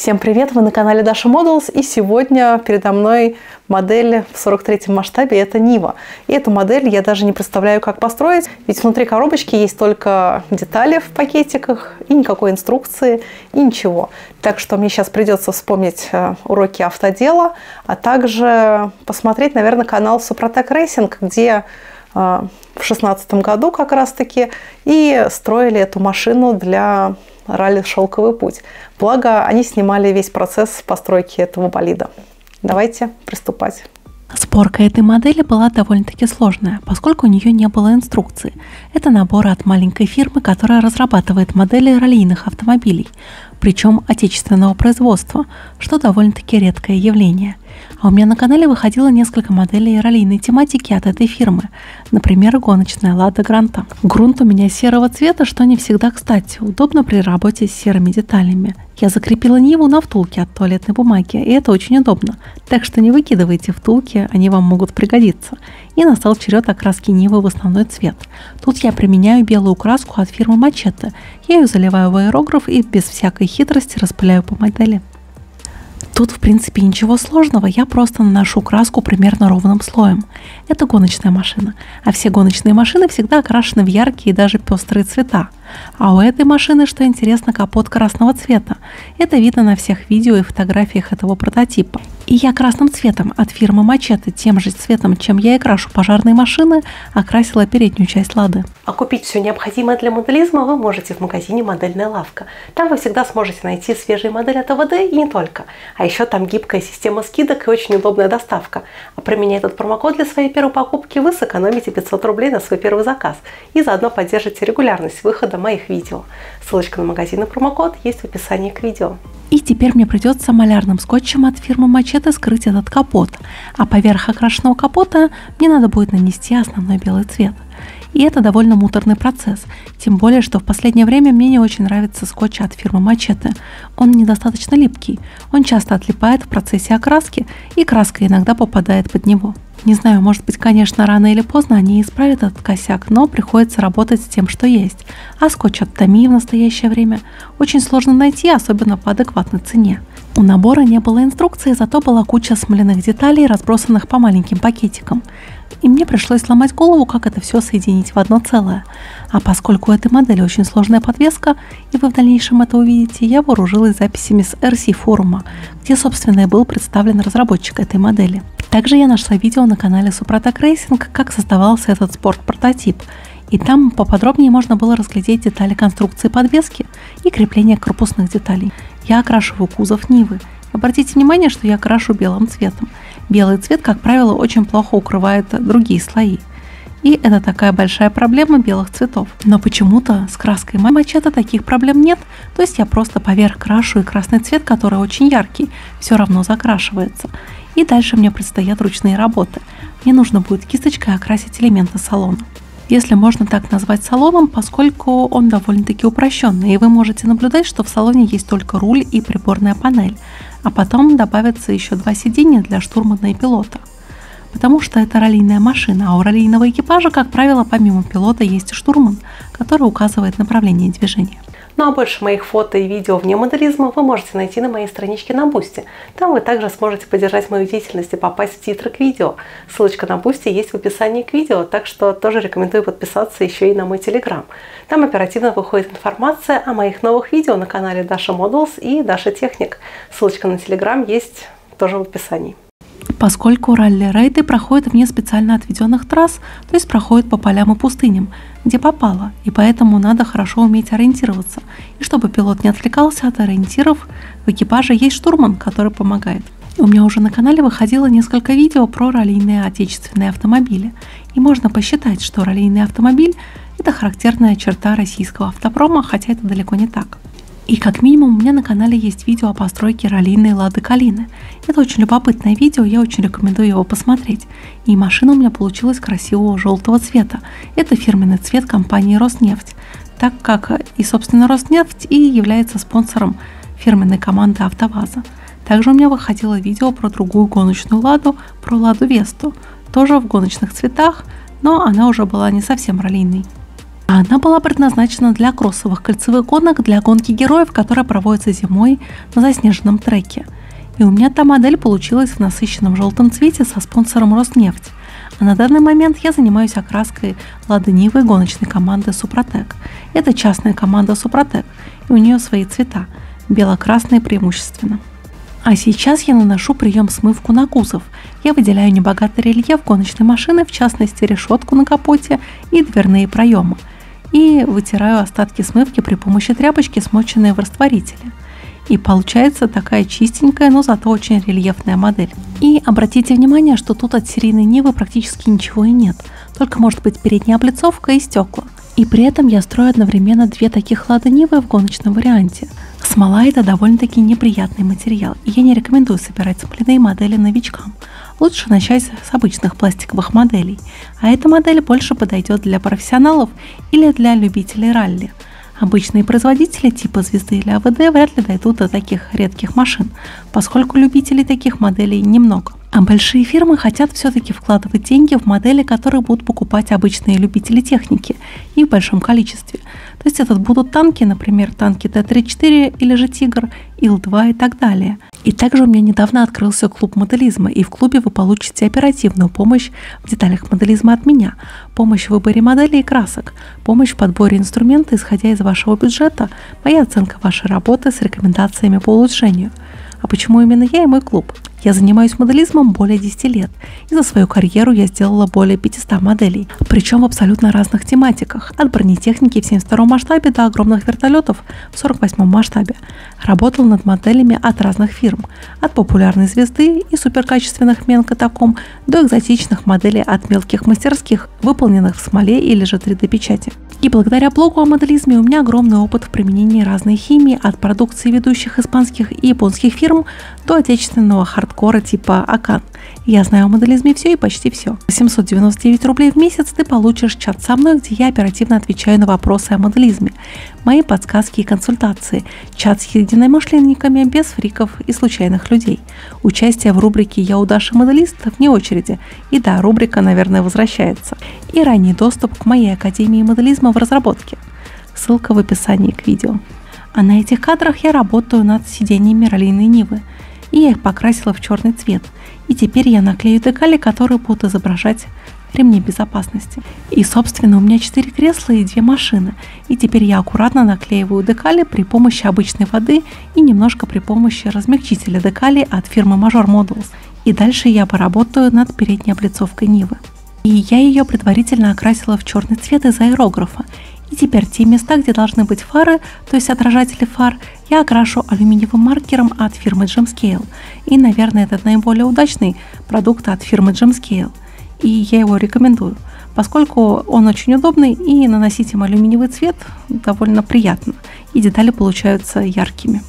Всем привет! Вы на канале Dasha Models, и сегодня передо мной модель в 43-м масштабе, это Нива. И эту модель я даже не представляю, как построить, ведь внутри коробочки есть только детали в пакетиках, и никакой инструкции, и ничего. Так что мне сейчас придется вспомнить уроки автодела, а также посмотреть, наверное, канал Супротек Рейсинг, где в 2016 году как раз-таки и строили эту машину для ралли «Шелковый путь». Благо, они снимали весь процесс постройки этого болида. Давайте приступать. Сборка этой модели была довольно-таки сложная, поскольку у нее не было инструкции. Это набор от маленькой фирмы, которая разрабатывает модели раллийных автомобилей, причем отечественного производства, что довольно-таки редкое явление. А у меня на канале выходило несколько моделей раллийной тематики от этой фирмы, например, гоночная Лада Гранта. Грунт у меня серого цвета, что не всегда кстати, удобно при работе с серыми деталями. Я закрепила Ниву на втулке от туалетной бумаги, и это очень удобно, так что не выкидывайте втулки, они вам могут пригодиться. И настал черед окраски Нивы в основной цвет. Тут я применяю белую краску от фирмы Machete, я ее заливаю в аэрограф и без всякой хитрости распыляю по модели. Тут, в принципе, ничего сложного, я просто наношу краску примерно ровным слоем. Это гоночная машина, а все гоночные машины всегда окрашены в яркие и даже пестрые цвета. А у этой машины, что интересно, капот красного цвета. Это видно на всех видео и фотографиях этого прототипа. И я красным цветом от фирмы Machete, тем же цветом, чем я и крашу пожарные машины, окрасила переднюю часть Лады. А купить все необходимое для моделизма вы можете в магазине «Модельная лавка». Там вы всегда сможете найти свежие модели от АВД и не только. А еще там гибкая система скидок и очень удобная доставка. А применяя этот промокод для своей первой покупки, вы сэкономите 500 рублей на свой первый заказ и заодно поддержите регулярность выхода моих видео. Ссылочка на магазин и промокод есть в описании к видео. И теперь мне придется малярным скотчем от фирмы Machete скрыть этот капот, а поверх окрашенного капота мне надо будет нанести основной белый цвет. И это довольно муторный процесс, тем более, что в последнее время мне не очень нравится скотч от фирмы Machete. Он недостаточно липкий, он часто отлипает в процессе окраски, и краска иногда попадает под него. Не знаю, может быть, конечно, рано или поздно они исправят этот косяк, но приходится работать с тем, что есть. А скотч от Tamiya в настоящее время очень сложно найти, особенно по адекватной цене. У набора не было инструкции, зато была куча смоляных деталей, разбросанных по маленьким пакетикам. И мне пришлось сломать голову, как это все соединить в одно целое. А поскольку у этой модели очень сложная подвеска, и вы в дальнейшем это увидите, я вооружилась записями с RC форума, где, собственно, и был представлен разработчик этой модели. Также я нашла видео на канале Супротек Рейсинг, как создавался этот спорт-прототип. И там поподробнее можно было разглядеть детали конструкции подвески и крепления корпусных деталей. Я окрашиваю кузов Нивы. Обратите внимание, что я крашу белым цветом. Белый цвет, как правило, очень плохо укрывает другие слои. И это такая большая проблема белых цветов. Но почему-то с краской Machete таких проблем нет, то есть я просто поверх крашу, и красный цвет, который очень яркий, все равно закрашивается. И дальше мне предстоят ручные работы. Мне нужно будет кисточкой окрасить элементы салона. Если можно так назвать салоном, поскольку он довольно-таки упрощенный, и вы можете наблюдать, что в салоне есть только руль и приборная панель, а потом добавится еще 2 сиденья для штурмана и пилота. Потому что это раллийная машина, а у раллийного экипажа, как правило, помимо пилота есть и штурман, который указывает направление движения. Ну а больше моих фото и видео вне моделизма вы можете найти на моей страничке на Boosty. Там вы также сможете поддержать мою деятельность и попасть в титры к видео. Ссылочка на Boosty есть в описании к видео, так что тоже рекомендую подписаться еще и на мой Telegram. Там оперативно выходит информация о моих новых видео на канале Dasha Models и Dasha Technic. Ссылочка на Telegram есть тоже в описании. Поскольку ралли-рейды проходят вне специально отведенных трасс, то есть проходят по полям и пустыням, где попало, и поэтому надо хорошо уметь ориентироваться. И чтобы пилот не отвлекался от ориентиров, в экипаже есть штурман, который помогает. У меня уже на канале выходило несколько видео про раллийные отечественные автомобили, и можно посчитать, что раллийный автомобиль – это характерная черта российского автопрома, хотя это далеко не так. И как минимум у меня на канале есть видео о постройке раллийной Лады Калины. Это очень любопытное видео, я очень рекомендую его посмотреть. И машина у меня получилась красивого желтого цвета. Это фирменный цвет компании Роснефть, так как и, собственно, Роснефть и является спонсором фирменной команды АвтоВАЗа. Также у меня выходило видео про другую гоночную Ладу, про Ладу Весту, тоже в гоночных цветах, но она уже была не совсем раллийной. А она была предназначена для кроссовых кольцевых гонок, для гонки героев, которая проводится зимой на заснеженном треке. И у меня та модель получилась в насыщенном желтом цвете со спонсором Роснефть. А на данный момент я занимаюсь окраской Лады Нивы гоночной команды Супротек. Это частная команда Супротек, и у нее свои цвета, бело-красные преимущественно. А сейчас я наношу прием-смывку на кузов. Я выделяю небогатый рельеф гоночной машины, в частности решетку на капоте и дверные проемы. И вытираю остатки смывки при помощи тряпочки, смоченной в растворителе. И получается такая чистенькая, но зато очень рельефная модель. И обратите внимание, что тут от серийной Нивы практически ничего и нет. Только может быть передняя облицовка и стекла. И при этом я строю одновременно две таких Лады Нивы в гоночном варианте. Смола – это довольно-таки неприятный материал, и я не рекомендую собирать смоляные модели новичкам. Лучше начать с обычных пластиковых моделей, а эта модель больше подойдет для профессионалов или для любителей ралли. Обычные производители типа «Звезды» или АВД вряд ли дойдут до таких редких машин, поскольку любителей таких моделей немного. А большие фирмы хотят все-таки вкладывать деньги в модели, которые будут покупать обычные любители техники и в большом количестве. То есть это будут танки, например, танки Т-34 или же Тигр, Ил-2 и так далее. И также у меня недавно открылся клуб моделизма, и в клубе вы получите оперативную помощь в деталях моделизма от меня, помощь в выборе моделей и красок, помощь в подборе инструмента, исходя из вашего бюджета, моя оценка вашей работы с рекомендациями по улучшению. А почему именно я и мой клуб? Я занимаюсь моделизмом более 10 лет, и за свою карьеру я сделала более 500 моделей, причем в абсолютно разных тематиках, от бронетехники в 72 масштабе до огромных вертолетов в 48 масштабе. Работала над моделями от разных фирм, от популярной звезды и суперкачественных Менкатаком до экзотичных моделей от мелких мастерских, выполненных в смоле или же 3D-печати. И благодаря блогу о моделизме у меня огромный опыт в применении разной химии, от продукции ведущих испанских и японских фирм до отечественного хардкора типа Акан. Я знаю о моделизме все и почти все. 799 рублей в месяц ты получишь чат со мной, где я оперативно отвечаю на вопросы о моделизме, мои подсказки и консультации, чат с единомышленниками без фриков и случайных людей, участие в рубрике «Я у Даши моделист» вне очереди. И да, рубрика, наверное, возвращается. И ранний доступ к моей Академии моделизма в разработке. Ссылка в описании к видео. А на этих кадрах я работаю над сиденьями раллийной Нивы. И я их покрасила в черный цвет. И теперь я наклею декали, которые будут изображать ремни безопасности. И, собственно, у меня 4 кресла и 2 машины. И теперь я аккуратно наклеиваю декали при помощи обычной воды и немножко при помощи размягчителя декалей от фирмы Major Models. И дальше я поработаю над передней облицовкой Нивы. И я ее предварительно окрасила в черный цвет из аэрографа. И теперь те места, где должны быть фары, то есть отражатели фар, я окрашу алюминиевым маркером от фирмы Gemscale. И, наверное, это наиболее удачный продукт от фирмы Gemscale. И я его рекомендую, поскольку он очень удобный и наносить им алюминиевый цвет довольно приятно. И детали получаются яркими.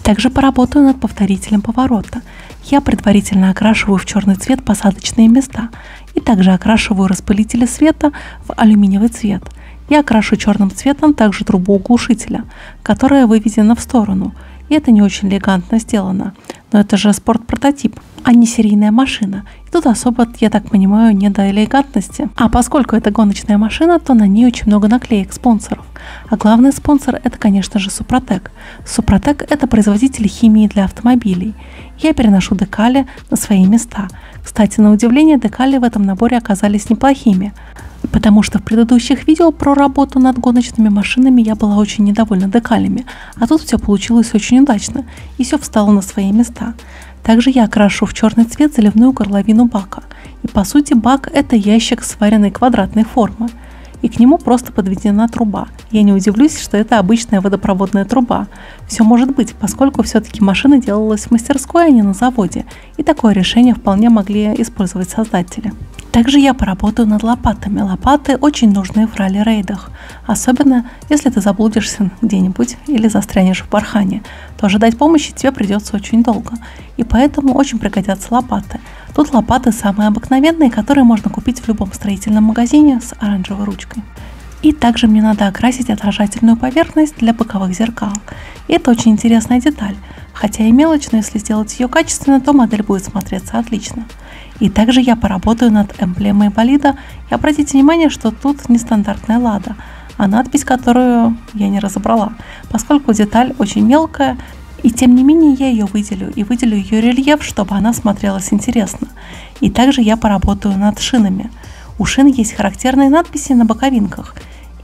Также поработаю над повторителем поворота. Я предварительно окрашиваю в черный цвет посадочные места. И также окрашиваю распылители света в алюминиевый цвет. Я окрашу черным цветом также трубу глушителя, которая выведена в сторону. И это не очень элегантно сделано. Но это же спорт-прототип, а не серийная машина. И тут особо, я так понимаю, не до элегантности. А поскольку это гоночная машина, то на ней очень много наклеек спонсоров. А главный спонсор – это, конечно же, Супротек. Супротек – это производитель химии для автомобилей. Я переношу декали на свои места. Кстати, на удивление, декали в этом наборе оказались неплохими, потому что в предыдущих видео про работу над гоночными машинами я была очень недовольна декалями, а тут все получилось очень удачно, и все встало на свои места. Также я окрашу в черный цвет заливную горловину бака. И по сути бак – это ящик сваренной квадратной формы. И к нему просто подведена труба. Я не удивлюсь, что это обычная водопроводная труба. Все может быть, поскольку все-таки машина делалась в мастерской, а не на заводе. И такое решение вполне могли использовать создатели. Также я поработаю над лопатами. Лопаты очень нужны в ралли-рейдах. Особенно, если ты заблудишься где-нибудь или застрянешь в бархане, то ожидать помощи тебе придется очень долго. И поэтому очень пригодятся лопаты. Тут лопаты самые обыкновенные, которые можно купить в любом строительном магазине с оранжевой ручкой. И также мне надо окрасить отражательную поверхность для боковых зеркал. И это очень интересная деталь. Хотя и мелочь, но если сделать ее качественно, то модель будет смотреться отлично. И также я поработаю над эмблемой болида. И обратите внимание, что тут нестандартная лада, а надпись, которую я не разобрала, поскольку деталь очень мелкая, и тем не менее я ее выделю, и выделю ее рельеф, чтобы она смотрелась интересно. И также я поработаю над шинами. У шин есть характерные надписи на боковинках,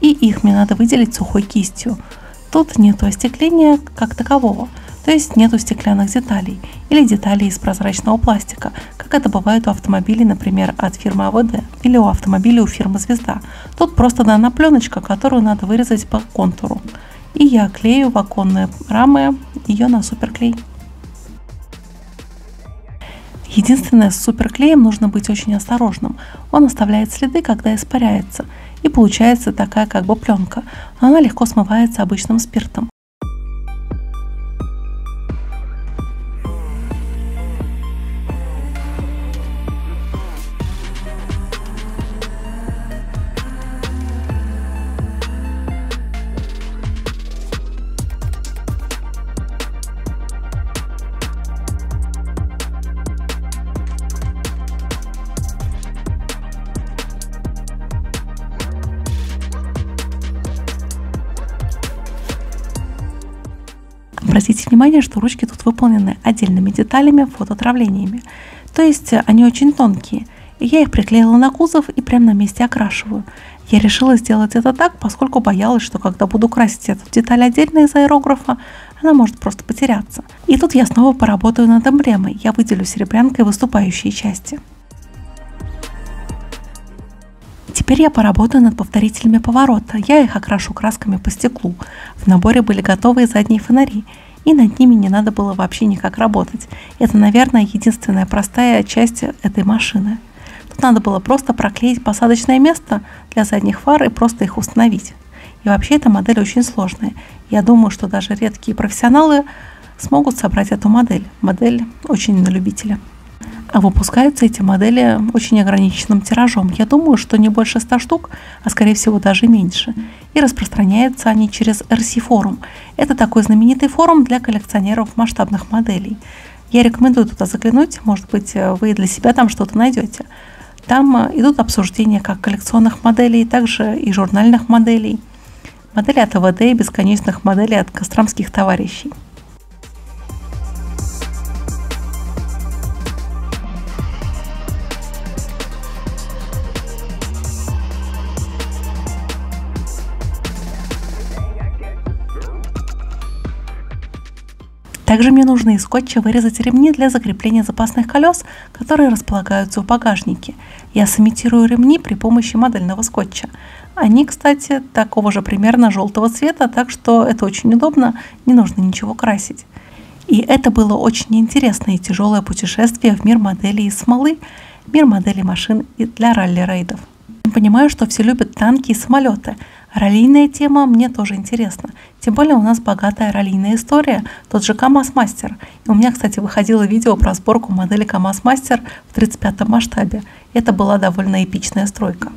и их мне надо выделить сухой кистью. Тут нету остекления как такового, то есть нету стеклянных деталей или деталей из прозрачного пластика, как это бывает у автомобилей, например, от фирмы АВД или у автомобилей у фирмы Звезда. Тут просто дана пленочка, которую надо вырезать по контуру. И я клею в оконные рамы ее на суперклей. Единственное, с суперклеем нужно быть очень осторожным. Он оставляет следы, когда испаряется, и получается такая как бы пленка, но она легко смывается обычным спиртом. Обратите внимание, что ручки тут выполнены отдельными деталями, фототравлениями. То есть они очень тонкие. И я их приклеила на кузов и прямо на месте окрашиваю. Я решила сделать это так, поскольку боялась, что когда буду красить эту деталь отдельно из аэрографа, она может просто потеряться. И тут я снова поработаю над эмблемой. Я выделю серебрянкой выступающие части. Теперь я поработаю над повторителями поворота. Я их окрашу красками по стеклу. В наборе были готовые задние фонари, и над ними не надо было вообще никак работать. Это, наверное, единственная простая часть этой машины. Тут надо было просто проклеить посадочное место для задних фар и просто их установить. И вообще эта модель очень сложная. Я думаю, что даже редкие профессионалы смогут собрать эту модель. Модель очень на любителя. А выпускаются эти модели очень ограниченным тиражом. Я думаю, что не больше 100 штук, а скорее всего даже меньше. И распространяются они через RC-форум. Это такой знаменитый форум для коллекционеров масштабных моделей. Я рекомендую туда заглянуть, может быть, вы для себя там что-то найдете. Там идут обсуждения как коллекционных моделей, также и журнальных моделей, модели от АВД и бесконечных моделей от костромских товарищей. Также мне нужно из скотча вырезать ремни для закрепления запасных колес, которые располагаются в багажнике. Я сымитирую ремни при помощи модельного скотча. Они, кстати, такого же примерно желтого цвета, так что это очень удобно, не нужно ничего красить. И это было очень интересное и тяжелое путешествие в мир моделей из смолы, мир моделей машин для ралли-рейдов. Понимаю, что все любят танки и самолеты. Раллийная тема мне тоже интересна. Тем более у нас богатая раллийная история, тот же КамАЗ Мастер. И у меня, кстати, выходило видео про сборку модели КамАЗ Мастер в 35-м масштабе. Это была довольно эпичная стройка.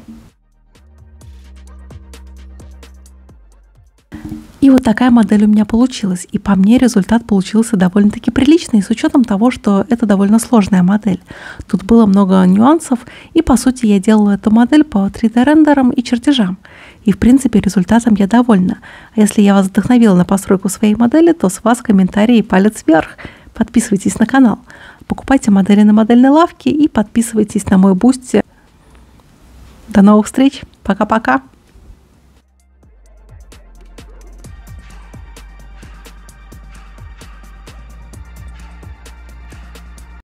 И вот такая модель у меня получилась. И по мне результат получился довольно-таки приличный, с учетом того, что это довольно сложная модель. Тут было много нюансов, и по сути я делала эту модель по 3D-рендерам и чертежам. И в принципе результатом я довольна. А если я вас вдохновила на постройку своей модели, то с вас комментарий и палец вверх. Подписывайтесь на канал, покупайте модели на модельной лавке и подписывайтесь на мой Boosty. До новых встреч. Пока-пока.